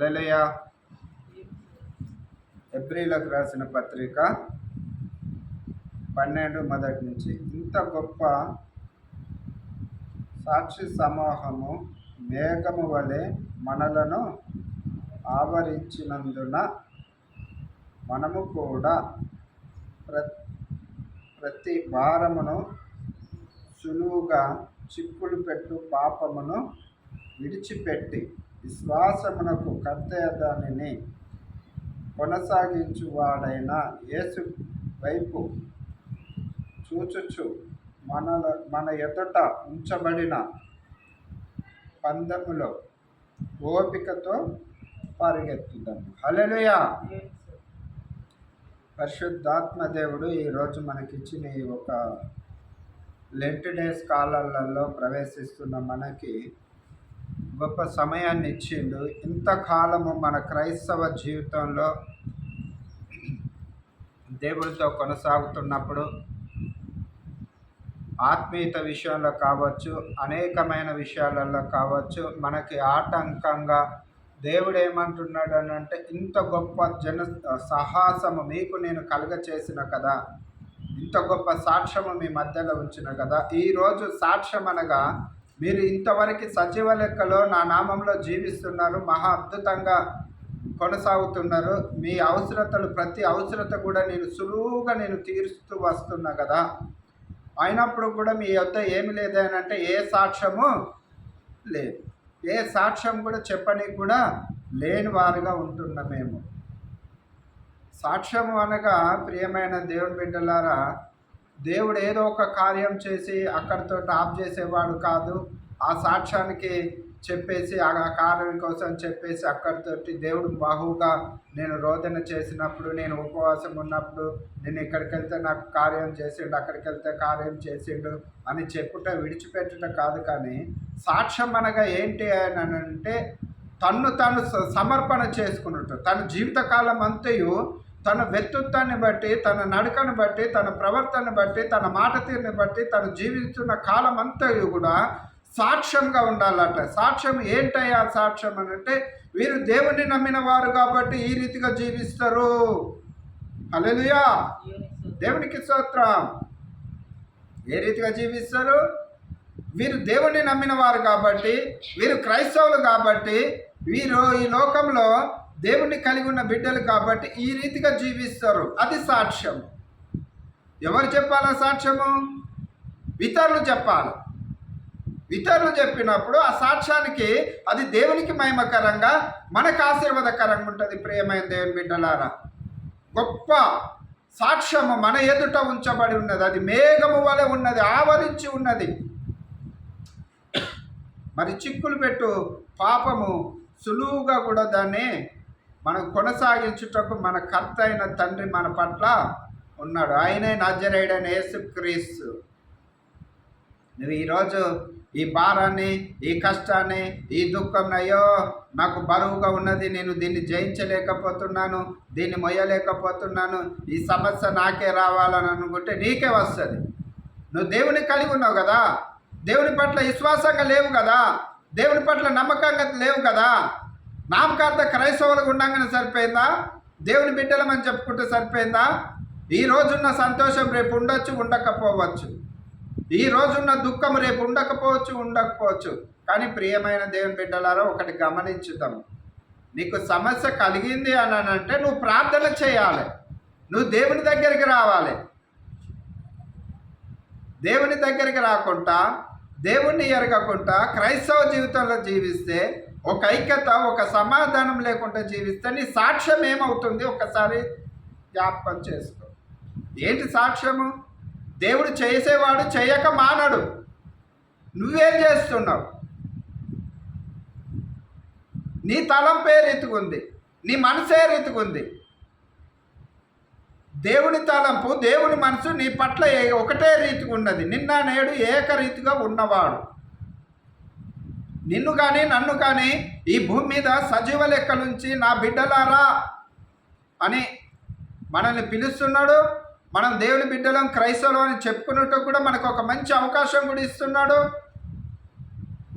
హల్లెలూయా. హెబ్రీలకు రాసిన పత్రిక 12 మొదటి నుంచి. ఇంత గొప్ప సాక్షి సమూహము మేఘము వలె మనలను ఆవరించినందున మనము కూడా ప్రతి భారమును సులువుగా చిక్కులు పెట్టు పాపమును విడిచిపెట్టి విశ్వాసమునకు కర్తయదానిని కొనసాగించువాడైన యేసు వైపు చూచుచు మన ఎదుట ఉంచబడిన పందెములో ఓపికతో పరిగెత్తుదాము. హల్లెలూయా. పరిశుద్ధాత్మ దేవుడు ఈరోజు మనకిచ్చిన ఈ ఒక లెంట్ డేస్ కాలాలలో ప్రవేశిస్తున్న మనకి గొప్ప సమయాన్ని ఇచ్చిండు. ఇంతకాలము మన క్రైస్తవ జీవితంలో దేవుడితో కొనసాగుతున్నప్పుడు ఆత్మీయత విషయంలో కావచ్చు, అనేకమైన విషయాలలో కావచ్చు, మనకి ఆటంకంగా దేవుడు ఏమంటున్నాడు అని అంటే, ఇంత గొప్ప సాహసము మీకు నేను కలుగ చేసిన కదా, ఇంత గొప్ప సాక్ష్యము మీ మధ్యలో ఉంచిన కదా. ఈరోజు సాక్ష్యం అనగా మీరు ఇంతవరకు సజీవ లెక్కలో నా నామంలో జీవిస్తున్నారు, మహా అద్భుతంగా కొనసాగుతున్నారు. మీ అవసరతలు ప్రతి అవసరత కూడా నేను సులువుగా తీరుస్తూ వస్తున్నా కదా. అయినప్పుడు కూడా మీ యొద్ద ఏమి లేదు అని అంటే ఏ సాక్ష్యము లేదు, ఏ సాక్ష్యం కూడా చెప్పని కూడా లేని వారుగా ఉంటున్నాం మేము. సాక్ష్యము అనగా ప్రియమైన దేవుని బిడ్డలారా, దేవుడు ఏదో ఒక కార్యం చేసి అక్కడితో ఆఫ్ చేసేవాడు కాదు. ఆ సాక్ష్యానికి చెప్పేసి ఆ కార్యం కోసం చెప్పేసి అక్కడితోటి దేవుడు బహుగా నేను రోదన చేసినప్పుడు, నేను ఉపవాసం ఉన్నప్పుడు, నేను ఇక్కడికి వెళ్తే నాకు కార్యం చేసిండు, అక్కడికి వెళ్తే కార్యం చేసిండు అని చెప్పుట విడిచిపెట్టుట కాదు. కానీ సాక్ష్యం అనగా ఏంటి అని అంటే తను సమర్పణ చేసుకున్నట్టు, తన జీవితకాలం అంతయు తన వ్యక్తిత్వాన్ని బట్టి, తన నడకను బట్టి, తన ప్రవర్తనను బట్టి, తన మాట తీరుని బట్టి, తను జీవిస్తున్న కాలం అంతయు కూడా సాక్ష్యంగా ఉండాలట. సాక్ష్యం ఏంటయ్యా సాక్ష్యం అని అంటే, వీరు దేవుణ్ణి నమ్మిన వారు కాబట్టి ఈ రీతిగా జీవిస్తారు. హల్లెలూయా. దేవునికి స్తోత్రం. ఏ రీతిగా జీవిస్తారు? వీరు దేవుణ్ణి నమ్మిన వారు కాబట్టి, వీరు క్రైస్తవులు కాబట్టి, వీరు ఈ లోకంలో దేవుణ్ణి కలిగి ఉన్న బిడ్డలు కాబట్టి ఈ రీతిగా జీవిస్తారు. అది సాక్ష్యం. ఎవరు చెప్పాలా సాక్ష్యము? ఇతరులు చెప్పాలి. ఇతరులు చెప్పినప్పుడు ఆ సాక్ష్యానికి అది దేవునికి మహిమకరంగా, మనకు ఆశీర్వాదకరంగా ఉంటుంది. ప్రియమైన దేవుని బిడ్డలారా, గొప్ప సాక్ష్యము మన ఎదుట ఉంచబడి ఉన్నది. అది మేఘము వలె ఉన్నది, ఆవరించి ఉన్నది. మరి చిక్కులు పెట్టు పాపము సులువుగా కూడా దాన్ని మనం కొనసాగించుటకు మన కర్త అయిన తండ్రి మన పట్ల ఉన్నాడు. ఆయనే నజరేయుడైన యేసుక్రీస్తు. నువ్వు ఈరోజు ఈ భారాన్ని, ఈ కష్టాన్ని, ఈ దుఃఖం, అయ్యో నాకు బరువుగా ఉన్నది, నేను దీన్ని జయించలేకపోతున్నాను, దీన్ని మొయ్యలేకపోతున్నాను, ఈ సమస్య నాకే రావాలని అనుకుంటే నీకే వస్తుంది. నువ్వు దేవుని కలిగి ఉన్నావు కదా, దేవుని పట్ల విశ్వాసంగా లేవు కదా, దేవుని పట్ల నమ్మకంగా లేవు కదా. నామకార్థ క్రైస్తవులకు ఉండగానే సరిపోయిందా? దేవుని బిడ్డలమని చెప్పుకుంటే సరిపోయిందా? ఈ రోజున్న సంతోషం రేపు ఉండొచ్చు, ఉండకపోవచ్చు. ఈ రోజున్న దుఃఖం రేపు ఉండకపోవచ్చు. కానీ ప్రియమైన దేవుని బిడ్డలారా, ఒకటి గమనించుదాం. నీకు సమస్య కలిగింది అని అంటే నువ్వు ప్రార్థన చేయాలి, నువ్వు దేవుని దగ్గరికి రావాలి. దేవుని దగ్గరికి రాకుండా, దేవుణ్ణి ఎరగకుండా క్రైస్తవ జీవితంలో జీవిస్తే, ఒక ఐక్యత, ఒక సమాధానం లేకుండా జీవిస్తే నీ సాక్ష్యం ఏమవుతుంది? ఒకసారి జ్ఞాపకం చేసుకో. ఏంటి సాక్ష్యము? దేవుడు చేసేవాడు చేయక మానడు. నువ్వేం చేస్తున్నావు? నీ తలంపే రీతిగుంది, నీ మనసే రీతిగుంది. దేవుని తలంపు, దేవుని మనసు నీ పట్ల ఒకటే రీతిగా ఉన్నది. నిన్న నేడు ఏకరీతిగా ఉన్నవాడు. నిన్ను కానీ నన్ను కానీ ఈ భూమి మీద సజీవ లెక్క నుంచి నా బిడ్డలారా అని మనల్ని పిలుస్తున్నాడు. మనం దేవుని బిడ్డలం, క్రైస్తవులు అని చెప్పుకున్నట్టు కూడా మనకు ఒక మంచి అవకాశం కూడా ఇస్తున్నాడు.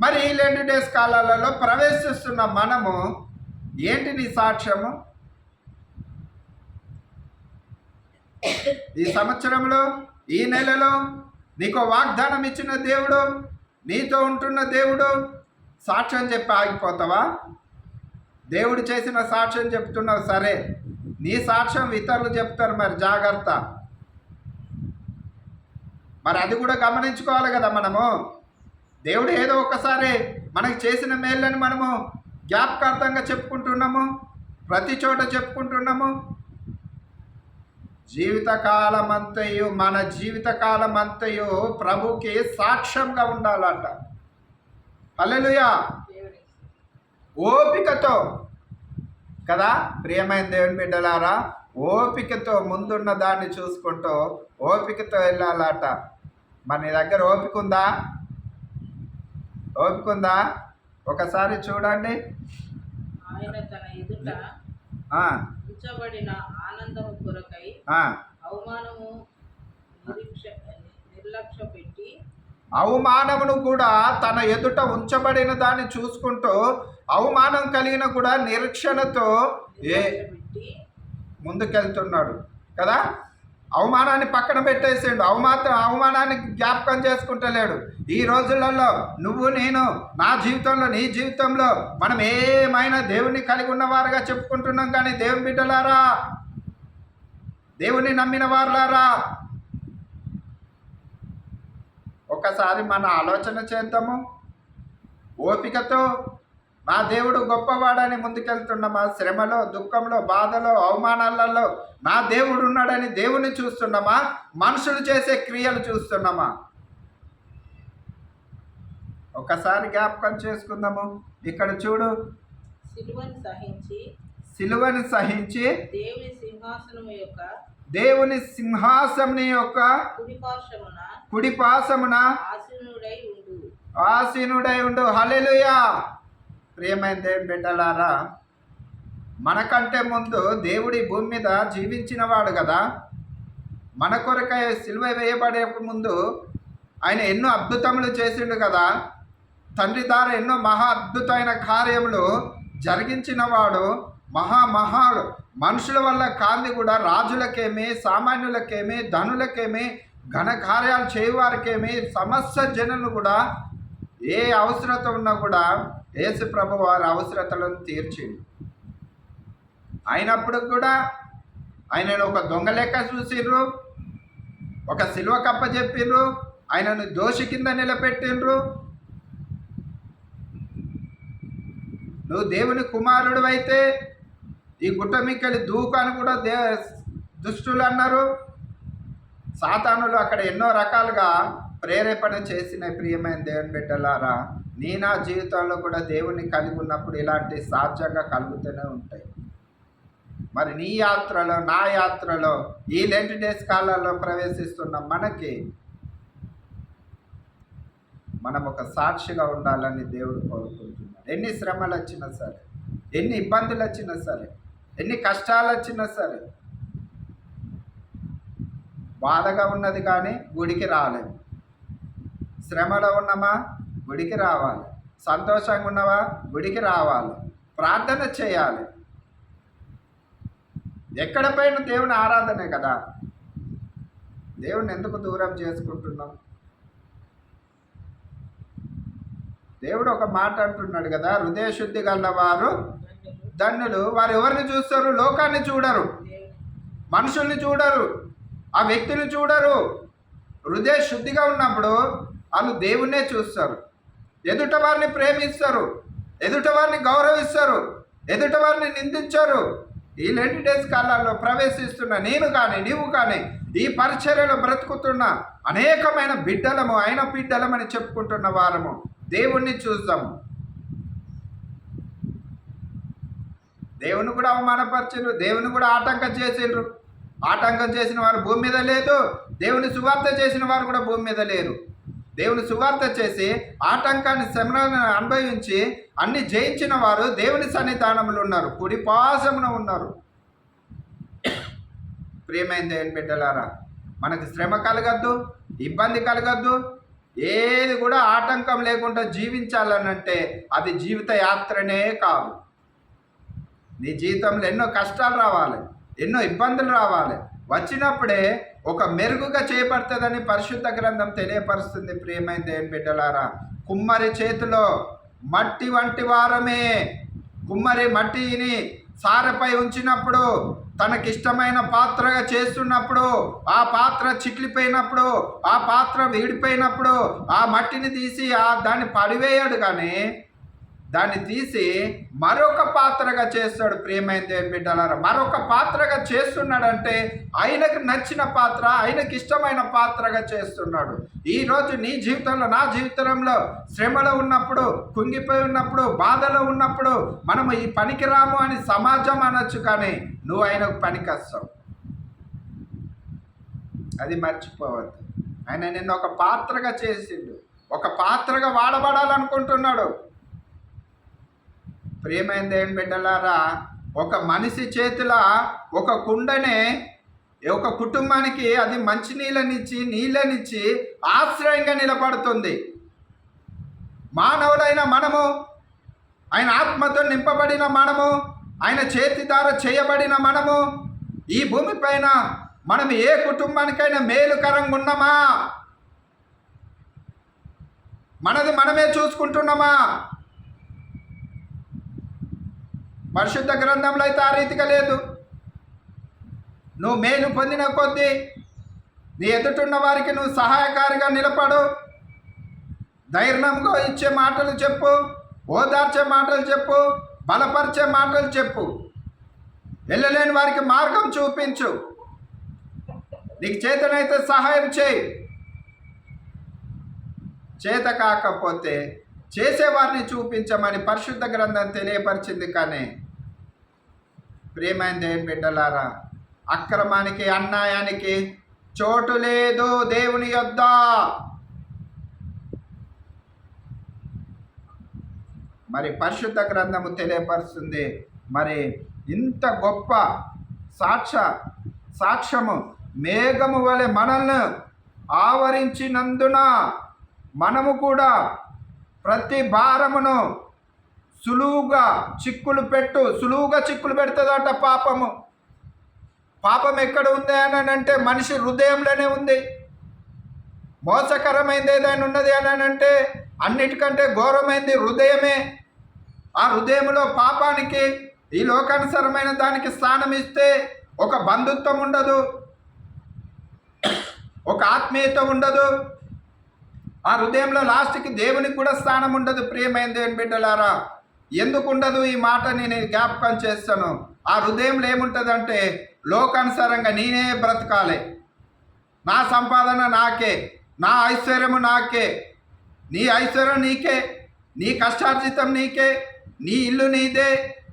మరి ఈ 2 డేస్ కాలాలలో ప్రవేశిస్తున్న మనము ఏంటి నీ సాక్ష్యము? ఈ సంవత్సరంలో, ఈ నెలలో నీకు వాగ్దానం ఇచ్చిన దేవుడు, నీతో ఉంటున్న దేవుడు, సాక్ష్యం చెప్పి ఆగిపోతావా? దేవుడు చేసిన సాక్ష్యం చెప్తున్నావు సరే, నీ సాక్ష్యం ఇతరులు చెప్తారు, మరి జాగ్రత్త. మరి అది కూడా గమనించుకోవాలి కదా మనము. దేవుడు ఏదో ఒకసారి మనకి చేసిన మేళ్ళని మనము జ్ఞాపకార్థంగా చెప్పుకుంటున్నాము, ప్రతి చోట చెప్పుకుంటున్నాము. జీవితకాలమంతయు, మన జీవితకాలమంతయు ప్రభుకి సాక్ష్యంగా ఉండాలంట. హల్లెలూయా. ఓపికతో కదా ప్రియమైన దేవుని బిడ్డలారా, ఓపికతో ముందున్న దాన్ని చూసుకుంటూ ఓపికతో వెళ్ళాలట. మన దగ్గర ఓపిక ఉందా? ఓపిక ఉందా? ఒకసారి చూడండి. ఆయన తన ఎదుట ఉంచబడిన ఆనందము కొరకై అవమానము నిర్లక్ష్య పెట్టి, అవమానమును కూడా తన ఎదుట ఉంచబడిన దాన్ని చూసుకుంటూ అవమానం కలిగిన కూడా నిరీక్షణతో ముందుకెళ్తున్నాడు కదా. అవమానాన్ని పక్కన పెట్టేసిండు, అవమానాన్ని జ్ఞాపకం చేసుకుంటలేడు. ఈ రోజులలో నువ్వు నేను, నా జీవితంలో, నీ జీవితంలో మనం ఏమైనా దేవుని కలిగి ఉన్నవారుగా చెప్పుకుంటున్నాం. కానీ దేవుని బిడ్డలారా, దేవుని నమ్మిన వారులారా, ఒకసారి మన ఆలోచన చేద్దాము. ఓపికతో నా దేవుడు గొప్పవాడని ముందుకెళ్తున్నామా? శ్రమలో, దుఃఖంలో, బాధలో, అవమానాలలో నా దేవుడు ఉన్నాడని దేవుని చూస్తున్నామా? మనుషులు చేసే క్రియలు చూస్తున్నామా? ఒకసారి జ్ఞాపకం చేసుకుందాము. ఇక్కడ చూడు, సిలువని సహించి దేవుని సింహాసనం యొక్క కుడిపార్శ్వమున ఆసీనుడై ఉండు. హల్లెలూయా. ప్రియమైన దేవుని బిడ్డలారా, మనకంటే ముందు దేవుడి భూమి మీద జీవించిన వాడు కదా. మన కొరకై సిలువ వేయబడే ముందు ఆయన ఎన్నో అద్భుతములు చేసిండు కదా. తండ్రి ద్వారా ఎన్నో మహా అద్భుతమైన కార్యములు జరిగించిన వాడు. మనుషుల వల్ల కాంది కూడా రాజులకేమి, సామాన్యులకేమి, ధనులకేమి, ఘనకార్యాలు చేయవారికేమి, సమస్త జనులు కూడా ఏ అవసరత ఉన్నా కూడా యేసు ప్రభు వారి అవసరతలను తీర్చిండు. అయినప్పుడు కూడా ఆయనను ఒక దొంగ లెక్క చూసిండ్రు, ఒక సిలువ కప్ప చెప్పిండ్రు, ఆయనను దోషి కింద నిలబెట్టిండ్రు. నువ్వు దేవుని కుమారుడు అయితే ఈ గుట్ట మీకెళ్ళి దూకు అని కూడా దుష్టులు అన్నారు. సాతానులు అక్కడ ఎన్నో రకాలుగా ప్రేరేపణ చేసిన ప్రియమైన దేవుని బిడ్డలారా, నా జీవితంలో కూడా దేవుని కలిగి ఉన్నప్పుడు ఇలాంటి సహజంగా కలుగుతూనే ఉంటాయి. మరి నీ యాత్రలో, నా యాత్రలో, ఈ లెంట్ డేస్ కాలాల్లో ప్రవేశిస్తున్న మనకి మనం ఒక సాక్షిగా ఉండాలని దేవుడు కోరుకుంటున్నాడు. ఎన్ని శ్రమలు వచ్చినా సరే, ఎన్ని ఇబ్బందులు వచ్చినా సరే, ఎన్ని కష్టాలు వచ్చినా సరే, బాధగా ఉన్నది కానీ గుడికి రాలేము. శ్రమలో ఉన్నామా? గుడికి రావాలి. సంతోషంగా ఉన్నావా? గుడికి రావాలి. ప్రార్థన చేయాలి. ఎక్కడ పైన దేవుని ఆరాధనే కదా. దేవుని ఎందుకు దూరం చేసుకుంటున్నాం? దేవుడు ఒక మాట అంటున్నాడు కదా, హృదయ శుద్ధి గలవారు ధన్యులు. వారు ఎవరిని చూస్తారు? లోకాన్ని చూడరు, మనుషుల్ని చూడరు, ఆ వ్యక్తిని చూడరు. హృదయ శుద్ధిగా ఉన్నప్పుడు వాళ్ళు దేవుణ్ణే చూస్తారు. ఎదుట వారిని ప్రేమిస్తారు, ఎదుట వారిని గౌరవిస్తారు, ఎదుట వారిని నిందించారు. ఈ లెంట్ డేస్ కాలాల్లో ప్రవేశిస్తున్న నేను కానీ, నీవు కానీ, ఈ పరిచర్యలో బ్రతుకుతున్న అనేకమైన బిడ్డలము, ఆయన బిడ్డలమని చెప్పుకుంటున్న వారము దేవుణ్ణి చూద్దాము. దేవుని కూడా అవమానపరిచిండ్రు, దేవుని కూడా ఆటంకం చేసిండ్రు. ఆటంకం చేసిన వారు భూమి మీద లేదు, దేవుని సువార్త చేసిన వారు కూడా భూమి మీద లేరు. దేవుని సువార్త చేసి ఆటంకాన్ని, శ్రమలను అనుభవించి అన్ని జయించిన వారు దేవుని సన్నిధానంలో ఉన్నారు, కుడిపాశమున ఉన్నారు. ప్రియమైన దేవుని బిడ్డలారా, మనకు శ్రమ కలగద్దు, ఇబ్బంది కలగద్దు, ఏది కూడా ఆటంకం లేకుండా జీవించాలనంటే అది జీవిత యాత్రనే కాదు. నీ జీవితంలో ఎన్నో కష్టాలు రావాలి, ఎన్నో ఇబ్బందులు రావాలి. వచ్చినప్పుడే ఒక మెరుగుగా చేయబడుతుందని పరిశుద్ధ గ్రంథం తెలియపరుస్తుంది. ప్రియమైన దేవుని బిడ్డలారా, కుమ్మరి చేతిలో మట్టి వంటి వారమే. కుమ్మరి మట్టిని సారపై ఉంచినప్పుడు, తనకిష్టమైన పాత్రగా చేస్తున్నప్పుడు, ఆ పాత్ర చిట్లిపోయినప్పుడు, ఆ పాత్ర విడిపోయినప్పుడు ఆ మట్టిని తీసి దాన్ని పడివేయాడు, కానీ దాన్ని తీసి మరొక పాత్రగా చేస్తాడు. ప్రియమైన దేవుని బిడ్డలారా, మరొక పాత్రగా చేస్తున్నాడంటే ఆయనకు నచ్చిన పాత్ర, ఆయనకి ఇష్టమైన పాత్రగా చేస్తున్నాడు. ఈరోజు నీ జీవితంలో, నా జీవితంలో శ్రమలో ఉన్నప్పుడు, కుంగిపోయి ఉన్నప్పుడు, బాధలో ఉన్నప్పుడు మనము ఈ పనికి రాము అని సమాజం అనొచ్చు, కానీ నువ్వు ఆయనకు పనికి వస్తావు. అది మర్చిపోవద్దు. ఆయన నిన్ను ఒక పాత్రగా చేసిండు, ఒక పాత్రగా వాడబడాలనుకుంటున్నాడు. ప్రియమైన దేవుని బిడ్డలారా, ఒక మనిషి చేతిలో ఒక కుండనే ఒక కుటుంబానికి అది నీళ్ళనిచ్చి ఆశ్రయంగా నిలబడుతుంది. మానవులైన మనము, ఆయన ఆత్మతో నింపబడిన మనము, ఆయన చేతి ద్వారా చేయబడిన మనము, ఈ భూమిపైన మనం ఏ కుటుంబానికైనా మేలుకరంగా ఉన్నామా? మనది మనమే చూసుకుంటున్నామా? పరిశుద్ధ గ్రంథంలో అయితే ఆ రీతిగా లేదు. నువ్వు మేలు పొందిన కొద్దీ నీ ఎదుటిన్న వారికి నువ్వు సహాయకారిగా నిలబడు. ధైర్యంగా ఇచ్చే మాటలు చెప్పు, ఓదార్చే మాటలు చెప్పు, బలపరిచే మాటలు చెప్పు. వెళ్ళలేని వారికి మార్గం చూపించు. నీకు చేతనైతే సహాయం చేయి. చేత కాకపోతే చేసేవారిని చూపించమని పరిశుద్ధ గ్రంథం తెలియపరిచింది. కానీ ప్రియమైన దేవుని బిడ్డలారా, అక్రమానికి, అన్యాయానికి చోటు లేదు దేవుని యొద్ద. మరి పరిశుద్ధ గ్రంథము తెలియపరుస్తుంది. మరి ఇంత గొప్ప సాక్ష్యము మేఘము వలె మనల్ని ఆవరించినందున మనము కూడా ప్రతి భారమును సులువుగా చిక్కులు పెడుతుందట పాపము. పాపం ఎక్కడ ఉంది అని అంటే మనిషి హృదయంలోనే ఉంది. మోసకరమైంది ఏదైనా ఉన్నది అని అంటే అన్నిటికంటే ఘోరమైంది హృదయమే. ఆ హృదయంలో పాపానికి, ఈ లోకానుసరమైన దానికి స్థానం ఇస్తే ఒక బంధుత్వం ఉండదు, ఒక ఆత్మీయత ఉండదు. ఆ హృదయంలో లాస్ట్కి దేవునికి కూడా స్థానం ఉండదు. ప్రియమైన దేవుని బిడ్డలారా, ఎందుకు ఉండదు ఈ మాట నేను జ్ఞాపకం చేస్తాను. ఆ హృదయంలో ఏముంటుందంటే లోకానుసారంగా నేనే బ్రతకాలి, నా సంపాదన నాకే, నా ఐశ్వర్యము నాకే, నీ ఐశ్వర్యం నీకే, నీ కష్టార్జితం నీకే, నీ ఇల్లు నీదే,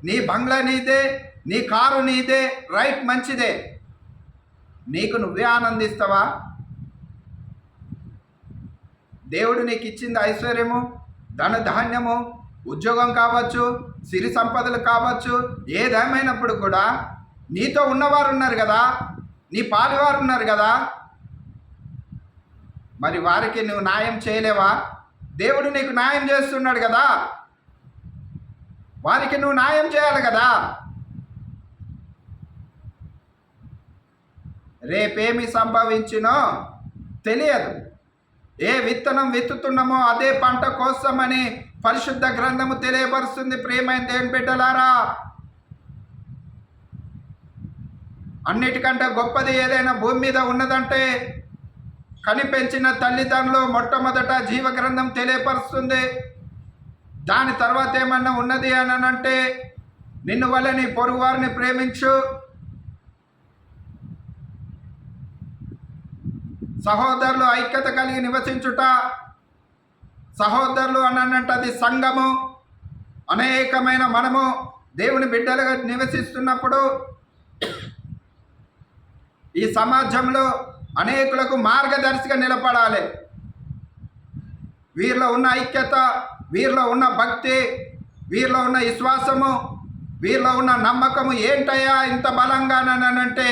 నీ బంగ్లా నీదే, నీ కారు నీదే, రైట్, మంచిదే. నీకు నువ్వే ఆనందిస్తావా? దేవుడు నీకు ఇచ్చింది ఐశ్వర్యము, ధనధాన్యము, ఉద్యోగం కావచ్చు, సిరి సంపదలు కావచ్చు, ఏదేమైనప్పుడు కూడా నీతో ఉన్నవారు ఉన్నారు కదా, నీ పాలివారు ఉన్నారు కదా, మరి వారికి నువ్వు న్యాయం చేయలేవా? దేవుడు నీకు న్యాయం చేస్తున్నాడు కదా, వారికి నువ్వు న్యాయం చేయాలి కదా. రేపేమి సంభవించినో తెలియదు. ఏ విత్తనం విత్తుతున్నామో అదే పంట కోసమని పరిశుద్ధ గ్రంథము తెలియపరుస్తుంది. ప్రియమైన దేవుని బిడ్డలారా, అన్నిటికంటే గొప్పది ఏదైనా భూమి మీద ఉన్నదంటే కనిపెంచిన తల్లిదండ్రులు మొట్టమొదట జీవ గ్రంథం తెలియపరుస్తుంది. దాని తర్వాత ఏమన్నా ఉన్నది అని అంటే నిన్ను వల్ల నీ పొరుగు వారిని ప్రేమించు, సహోదరులు ఐక్యత కలిగి నివసించుట. సహోదరులు అనంటే అది సంఘము. అనేకమైన మనము దేవుని బిడ్డలుగా నివసిస్తున్నప్పుడు ఈ సమాజంలో అనేకులకు మార్గదర్శిగా నిలబడాలి. వీరిలో ఉన్న ఐక్యత, వీరిలో ఉన్న భక్తి, వీరిలో ఉన్న విశ్వాసము, వీరిలో ఉన్న నమ్మకము ఏంటయ్యా ఇంత బలంగానంటే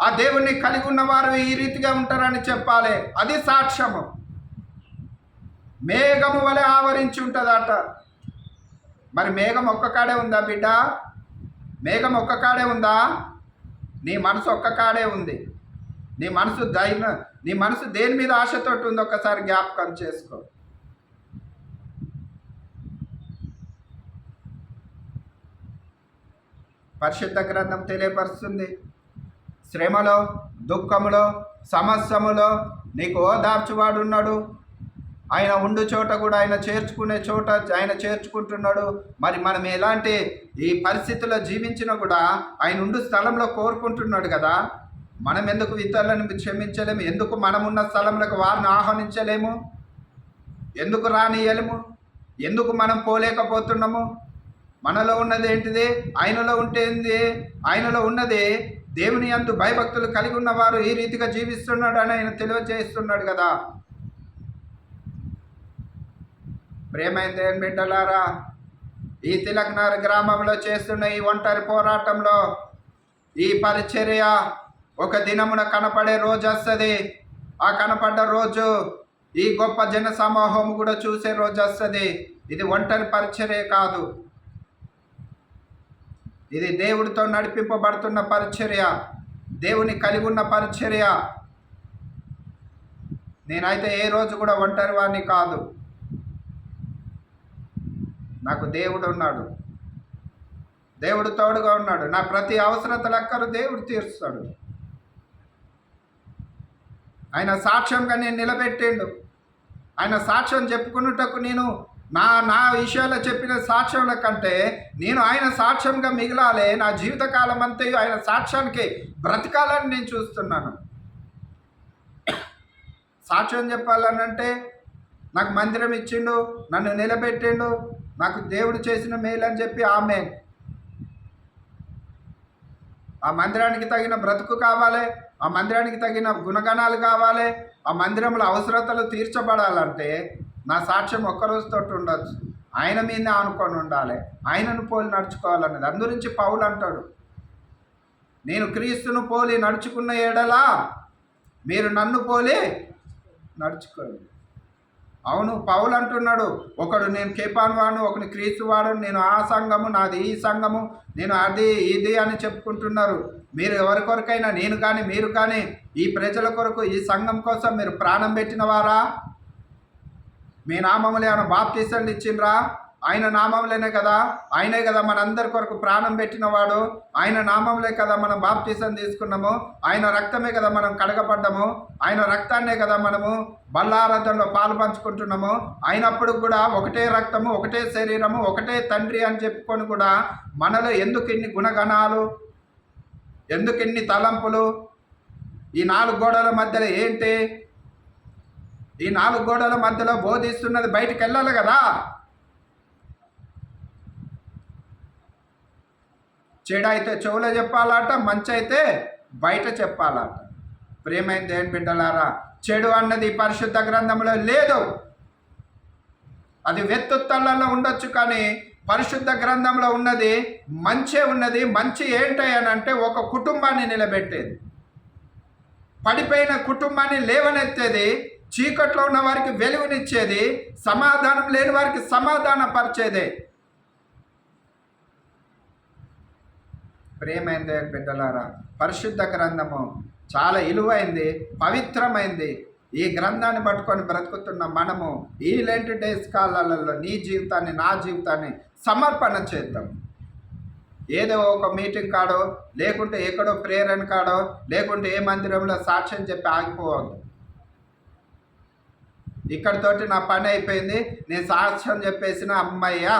ఆ దేవుణ్ణి కలిగి ఉన్నవారు ఈ రీతిగా ఉంటారని చెప్పాలి. అది సాక్ష్యము. మేఘము వలె ఆవరించి ఉంటుందట. మరి మేఘం ఒక్క కాడే ఉందా బిడ్డ? మేఘం ఒక్క కాడే ఉందా? నీ మనసు ఒక్క కాడే ఉంది. నీ మనసు దేని మీద ఆశతోటి ఉందో ఒక్కసారి జ్ఞాపకం చేసుకో. పరిశుద్ధ గ్రంథం తెలియపరుస్తుంది, శ్రమలో, దుఃఖములో, సమస్యములో నీకు ఓదార్చువాడున్నాడు. ఆయన ఉండు చోట కూడా ఆయన చేర్చుకునే చోట ఆయన చేర్చుకుంటున్నాడు. మరి మనం ఎలాంటి ఈ పరిస్థితుల్లో జీవించినా కూడా ఆయన ఉండు స్థలంలో కోరుకుంటున్నాడు కదా. మనం ఎందుకు ఇతరులను క్షమించలేము? ఎందుకు మనమున్న స్థలంలోకి వారిని ఆహ్వానించలేము? ఎందుకు రానియలేము? ఎందుకు మనం పోలేకపోతున్నాము? మనలో ఉన్నది ఏంటిది? ఆయనలో ఉంటేంది? ఆయనలో ఉన్నది దేవుని యందు భయభక్తులు కలిగి ఉన్నవారు ఈ రీతిగా జీవిస్తున్నాడు అని ఆయన తెలియజేస్తున్నాడు కదా. ప్రేమైన దేవుని బిడ్డలారా, ఈ తిలక్నగర్ గ్రామంలో చేస్తున్న ఈ ఒంటరి పోరాటంలో ఈ పరిచర్య ఒక దినమున కనపడే రోజు వస్తుంది. ఆ కనపడ్డ రోజు ఈ గొప్ప జన సమూహం కూడా చూసే రోజు వస్తుంది. ఇది ఒంటరి పరిచర్య కాదు, ఇది దేవుడితో నడిపింపబడుతున్న పరిచర్య, దేవుని కలిగి ఉన్న పరిచర్య. నేనైతే ఏ రోజు కూడా ఒంటరి వాడిని కాదు. నాకు దేవుడు ఉన్నాడు, దేవుడు తోడుగా ఉన్నాడు. నా ప్రతి అవసరతల అక్కరు దేవుడు తీరుస్తాడు. ఆయన సాక్ష్యంగా నేను నిలబెట్టిండు. ఆయన సాక్ష్యం చెప్పుకున్నటకు నేను నా విషయాల్లో చెప్పిన సాక్ష్యంల కంటే నేను ఆయన సాక్ష్యంగా మిగిలాలి. నా జీవితకాలం అంతా ఆయన సాక్ష్యానికి బ్రతకాలని నేను చూస్తున్నాను. సాక్ష్యం చెప్పాలనంటే నాకు మందిరం ఇచ్చిండు, నన్ను నిలబెట్టిండు, నాకు దేవుడు చేసిన మేలు అని చెప్పి ఆమెన్. ఆ మందిరానికి తగిన బ్రతుకు కావాలి, ఆ మందిరానికి తగిన గుణగణాలు కావాలి, ఆ మందిరంలో అవసరతలు తీర్చబడాలంటే నా సాక్ష్యం ఒక్కరోజుతో ఉండొచ్చు. ఆయన మీదనే ఆనుకొని ఉండాలి, ఆయనను పోలి నడుచుకోవాలన్నది. అందుగురించి పౌలు అంటాడు, నేను క్రీస్తును పోలి నడుచుకున్న ఎడలా మీరు నన్ను పోలి నడుచుకోండి. అవును, పౌలు అంటున్నాడు, ఒకడు నేను కేపాను వాడు, ఒకని క్రీస్తు వాడు, నేను ఆ సంఘము, నాది ఈ సంఘము, నేను అది ఇది అని చెప్పుకుంటున్నారు. మీరు ఎవరి కొరకైనా నేను కానీ మీరు కానీ ఈ ప్రజల కొరకు ఈ సంఘం కోసం మీరు ప్రాణం పెట్టిన వారా? మీ నామములే ఏమైనా బాప్తీసాలు ఇచ్చిండ్రా? ఆయన నామంలోనే కదా, ఆయనే కదా మనందరి కొరకు ప్రాణం పెట్టినవాడు. ఆయన నామంలో కదా మనం బాప్తీసం తీసుకున్నాము, ఆయన రక్తమే కదా మనం కడగబడ్డాము, ఆయన రక్తాన్నే కదా మనము బల్లారాధనలో పాలు పంచుకుంటున్నాము. అయినప్పుడు కూడా ఒకటే రక్తము, ఒకటే శరీరము, ఒకటే తండ్రి అని చెప్పుకొని కూడా మనలో ఎందుకు ఇన్ని గుణగణాలు, ఎందుకు ఇన్ని తలంపులు? ఈ 4 గోడల మధ్యలో ఏంటి? ఈ 4 గోడల మధ్యలో బోధిస్తున్నది బయటికి వెళ్ళాలి కదా. చెడు అయితే చెవులో చెప్పాలట, మంచి అయితే బయట చెప్పాలట. ప్రేమైన దేవుని బిడ్డలారా, చెడు అన్నది పరిశుద్ధ గ్రంథంలో లేదు. అది వెత్తుత్తలలో ఉండొచ్చు, కానీ పరిశుద్ధ గ్రంథంలో ఉన్నది మంచే ఉన్నది. మంచి ఏంటంటే ఒక కుటుంబాన్ని నిలబెట్టేది, పడిపోయిన కుటుంబాన్ని లేవనెత్తేది, చీకట్లో ఉన్న వారికి వెలుగునిచ్చేది, సమాధానం లేని వారికి సమాధానపరిచేదే. ప్రేమైన దేవుని బిడ్డలారా, పరిశుద్ధ గ్రంథము చాలా విలువైంది, పవిత్రమైంది. ఈ గ్రంథాన్ని పట్టుకొని బ్రతుకుతున్న మనము ఈ లెంట్ డేస్ కాలాలలో నీ జీవితాన్ని, నా జీవితాన్ని సమర్పణ చేద్దాం. ఏదో ఒక మీటింగ్ కాడో, లేకుంటే ఎక్కడో ప్రేరణ కాడో, లేకుంటే ఏ మందిరంలో సాక్ష్యం చెప్పి ఆగిపోవద్దు. ఇక్కడితోటి నా పని అయిపోయింది, నేను సాక్ష్యం చెప్పేసిన, అమ్మయ్యా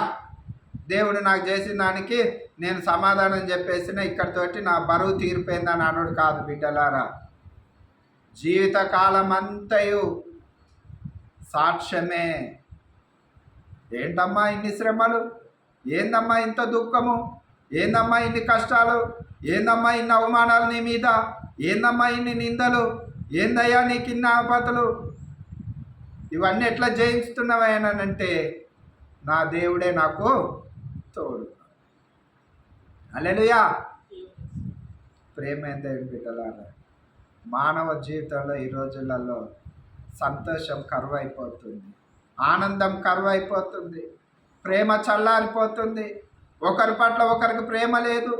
దేవుడు నాకు చేసిన దానికి నేను సమాధానం చెప్పేసిన, ఇక్కడితోటి నా బరువు తీరిపోయిందని అన్నాడు కాదు బిడ్డలారా. జీవితకాలం అంతయు సాక్ష్యమే. ఏంటమ్మా ఇన్ని శ్రమలు, ఏందమ్మా ఇంత దుఃఖము, ఏందమ్మా ఇన్ని కష్టాలు, ఏందమ్మా ఇన్ని అవమానాలు నీ మీద, ఏందమ్మా ఇన్ని నిందలు, ఏందయ్యా నీకు ఇన్ని ఆపదలు, ఇవన్నీ ఎట్లా జయిస్తున్నావనంటే నా దేవుడే నాకు తోడు. హల్లెలూయా. ప్రేమైన దేవుని బిడ్డలారా, మానవ జీవితంలో ఈ రోజులలో సంతోషం కరువైపోతుంది, ఆనందం కరువైపోతుంది, ప్రేమ చల్లారిపోతుంది, ఒకరి పట్ల ఒకరికి ప్రేమ లేదు,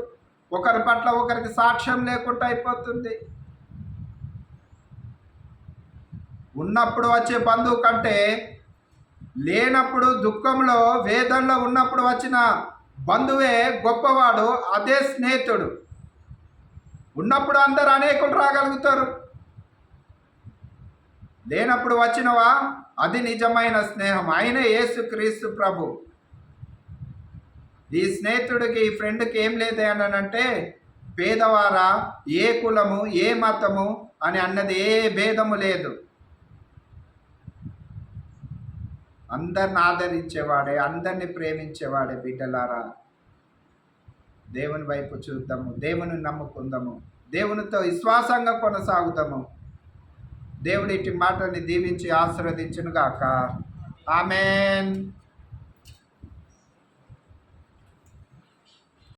ఒకరి పట్ల ఒకరికి సాక్ష్యం లేకుండా అయిపోతుంది. ఉన్నప్పుడు వచ్చే బంధువు కంటే లేనప్పుడు, దుఃఖంలో, వేదనలో ఉన్నప్పుడు వచ్చిన బంధువే గొప్పవాడు. అదే స్నేహితుడు. ఉన్నప్పుడు అందరు అనేకులు రాగలుగుతారు, లేనప్పుడు వచ్చినవా అది నిజమైన స్నేహం. ఆయన యేసుక్రీస్తు ప్రభు. ఈ స్నేహితుడికి, ఈ ఫ్రెండ్కి ఏం లేదే అనంటే పేదవారా, ఏ కులము, ఏ మతము అని అన్నది ఏ భేదము లేదు. అందరిని ఆదరించేవాడే, అందరిని ప్రేమించేవాడే. బిడ్డలారా, దేవుని వైపు చూద్దాము, దేవుని నమ్ముకుందాము, దేవునితో విశ్వాసంగా కొనసాగుదాము. దేవుడి ఇట్టి మాటల్ని దీవించి ఆశీర్వదించును గాక. ఆమేన్.